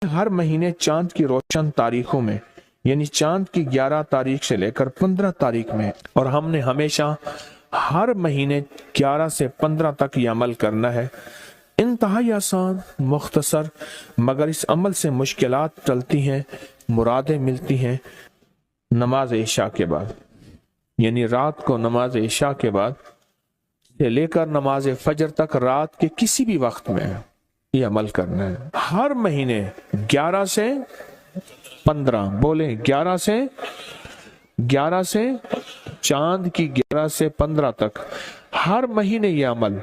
हर महीने चांद की रोशन तारीखों में, यानी चांद की 11 तारीख से लेकर 15 तारीख में, और हमने हमेशा हर महीने 11 से 15 तक ये अमल करना है। इंतहाई आसान, मुख्तसर, मगर इस अमल से मुश्किलात टलती हैं, मुरादें मिलती हैं। नमाज इशा के बाद, यानी रात को नमाज इशा के बाद से लेकर नमाज फजर तक रात के किसी भी वक्त में ये अमल करना है। हर महीने 11 से 15, बोले 11 से चांद की 11 से 15 तक हर महीने ये अमल।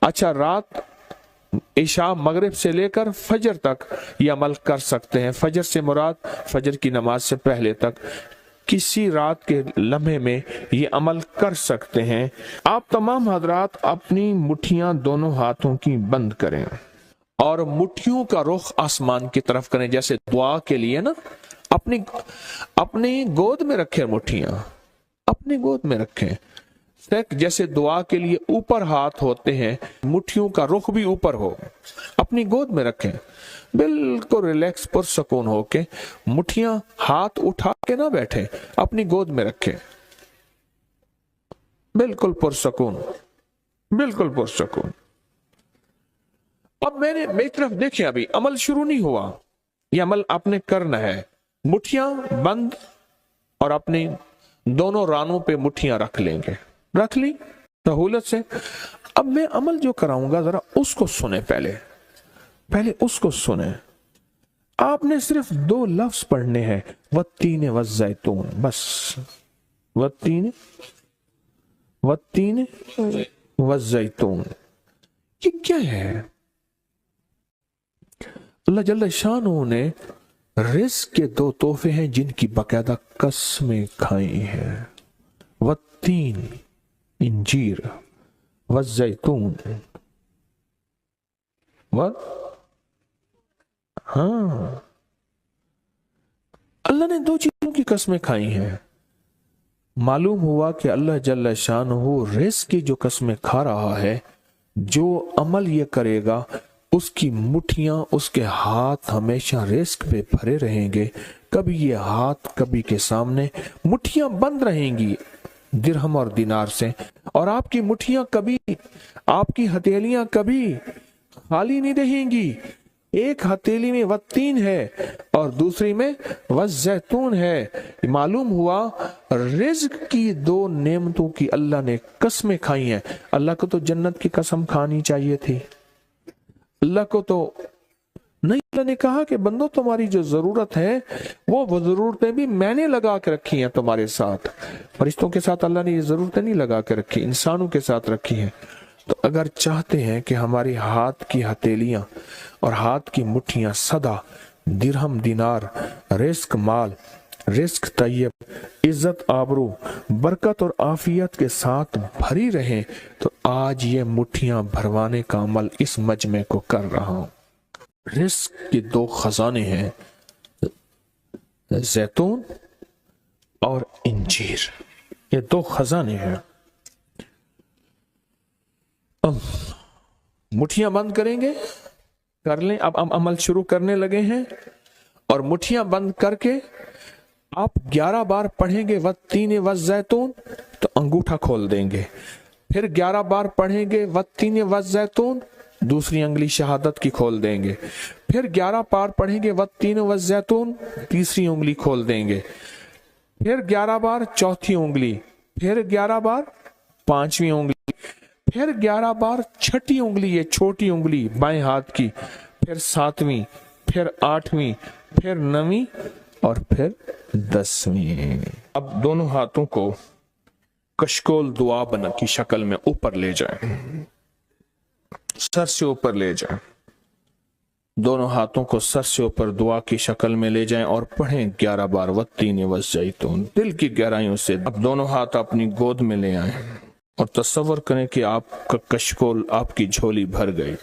अच्छा, रात इशा मगरिब से लेकर फजर तक ये अमल कर सकते हैं। फजर से मुराद फजर की नमाज से पहले तक किसी रात के लम्हे में ये अमल कर सकते हैं। आप तमाम हजरात अपनी मुट्ठियां दोनों हाथों की बंद करें और मुट्ठियों का रुख आसमान की तरफ करें, जैसे दुआ के लिए ना अपनी गोद में रखें, मुट्ठियां अपनी गोद में रखें। जैसे दुआ के लिए ऊपर हाथ होते हैं, मुट्ठियों का रुख भी ऊपर हो, अपनी गोद में रखें। बिल्कुल रिलैक्स पुरसकून होके, मुट्ठियां हाथ उठा के ना बैठे, अपनी गोद में रखें, बिल्कुल पुरसकून, बिल्कुल पुरसकून। अब मेरी तरफ देखें, अभी अमल शुरू नहीं हुआ, यह अमल आपने करना है। मुट्ठियां बंद और अपनी दोनों रानों पे मुट्ठियां रख लेंगे, रख ली सहूलत से। अब मैं अमल जो कराऊंगा जरा उसको सुने, पहले उसको सुने। आपने सिर्फ 2 लफ्ज पढ़ने हैं, वत्तीन वज़ैतून, बस वत्तीन वज़ैतून। ये क्या है? अल्लाह जल्ल शानहू ने रिज़्क के 2 तोहफे हैं जिनकी बाकायदा कसमें खाई हैं। वत्तीन इंजीर, वज़ैतून, हाँ, अल्लाह ने 2 चीजों की कसमें खाई हैं। मालूम हुआ कि अल्लाह जल्ल शानहू रिज़्क की जो कसमें खा रहा है, जो अमल ये करेगा उसकी मुट्ठियां, उसके हाथ हमेशा रिज़्क पे भरे रहेंगे। कभी ये हाथ कभी के सामने, मुट्ठियां बंद रहेंगी दिरहम और दिनार से, और आपकी मुट्ठियां कभी, आपकी हथेलियां कभी खाली नहीं रहेंगी। एक हथेली में वत्तीन है और दूसरी में वज़ैतून है। मालूम हुआ रिज़्क की 2 नेमतों की अल्लाह ने कसमें खाई हैं। अल्लाह को तो जन्नत की कसम खानी चाहिए थी, अल्लाह को तो नहीं। अल्लाह ने कहा कि बंदो, तुम्हारी जो जरूरत है वो जरूरतें भी मैंने लगा के रखी हैं तुम्हारे साथ। फरिश्तों के साथ अल्लाह ने ये जरूरतें नहीं लगा के रखी, इंसानों के साथ रखी हैं। तो अगर चाहते हैं कि हमारी हाथ की हथेलियां और हाथ की मुट्ठियां सदा दिरहम, दिनार, रिज़्क माल, रिज़्क तैयब, इज्जत, आबरू, बरकत और आफियत के साथ भरी रहें, तो आज ये मुट्ठियां भरवाने का अमल इस मजमे को कर रहा हूं। रिज़्क के 2 खजाने हैं, जैतून और इंजीर, ये 2 खजाने हैं। मुट्ठियां बंद करेंगे, कर लें। अब हम अमल शुरू करने लगे हैं, और मुट्ठियां बंद करके आप 11 बार पढ़ेंगे वत्तीन वज़ैतून, तो अंगूठा खोल देंगे। फिर 11 बार पढ़ेंगे वत्तीन वज़ैतून, दूसरी अंगुली शहादत की खोल देंगे। फिर 11 बार पढ़ेंगे वत्तीन वज़ैतून, तीसरी उंगली खोल देंगे। फिर 11 बार चौथी उंगली, फिर 11 बार 5वीं उंगली, फिर 11 बार छठी उंगली, ये छोटी उंगली बाएं हाथ की, फिर 7वीं, फिर 8वीं, फिर 9वीं और फिर 10वीं। अब दोनों हाथों को कशकोल दुआ बना की शक्ल में ऊपर ले जाएं, सर से ऊपर ले जाएं। दोनों हाथों को सर से ऊपर दुआ की शक्ल में ले जाएं और पढ़ें 11 बार वत्तीन वज़ैतून, दिल की गहराइयों से। अब दोनों हाथ अपनी गोद में ले आएं और तसव्वुर करें कि आपका कशकोल, आपकी झोली भर गई,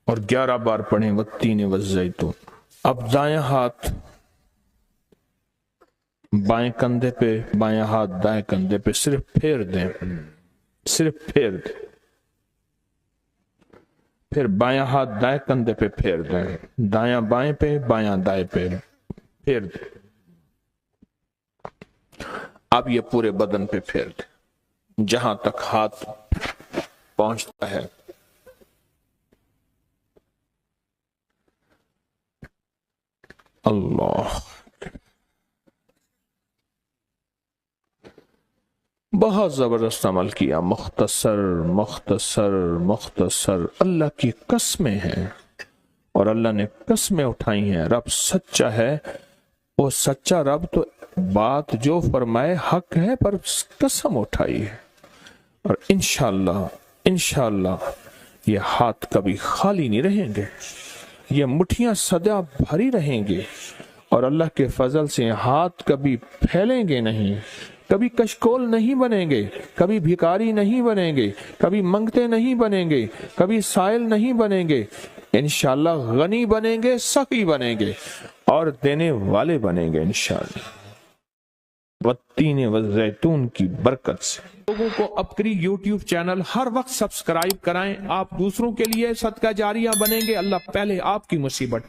और 11 बार पढ़ें वत्तीन वज़ैतून। अब दायां हाथ बाएं कंधे पे, बायां हाथ दाएं कंधे पे, सिर्फ फेर दें, सिर्फ फेर दें। پھر بایاں ہاتھ دائیں کندھے پہ پھیر دیں، دایاں بائیں پہ، بایاں دائیں پہ پھیر دیں۔ اب یہ پورے بدن پہ پھیر دیں جہاں تک ہاتھ پہنچتا ہے۔ اللہ، بہت زبردست عمل کیا، مختصر مختصر مختصر۔ اللہ کی قسمیں ہیں اور اللہ نے قسمیں اٹھائی ہیں۔ رب سچا ہے، وہ سچا رب تو بات جو فرمائے حق ہے، پر قسم اٹھائی ہے۔ اور انشاءاللہ یہ ہاتھ کبھی خالی نہیں رہیں گے، یہ مٹھیاں سدا بھری رہیں گے، اور اللہ کے فضل سے ہاتھ کبھی پھیلیں گے نہیں، کبھی کشکول نہیں بنیں گے، کبھی بھکاری نہیں بنیں گے، کبھی منگتے نہیں بنیں گے، کبھی سائل نہیں بنیں گے، انشاءاللہ غنی بنیں گے، سخی بنیں گے اور دینے والے بنیں گے انشاءاللہ، والتین والزیتون کی برکت سے۔ لوگوں کو اپکری یوٹیوب چینل ہر وقت سبسکرائب کرائیں، آپ دوسروں کے لیے صدقہ جاریہ بنیں گے، اللہ پہلے آپ کی مصیبت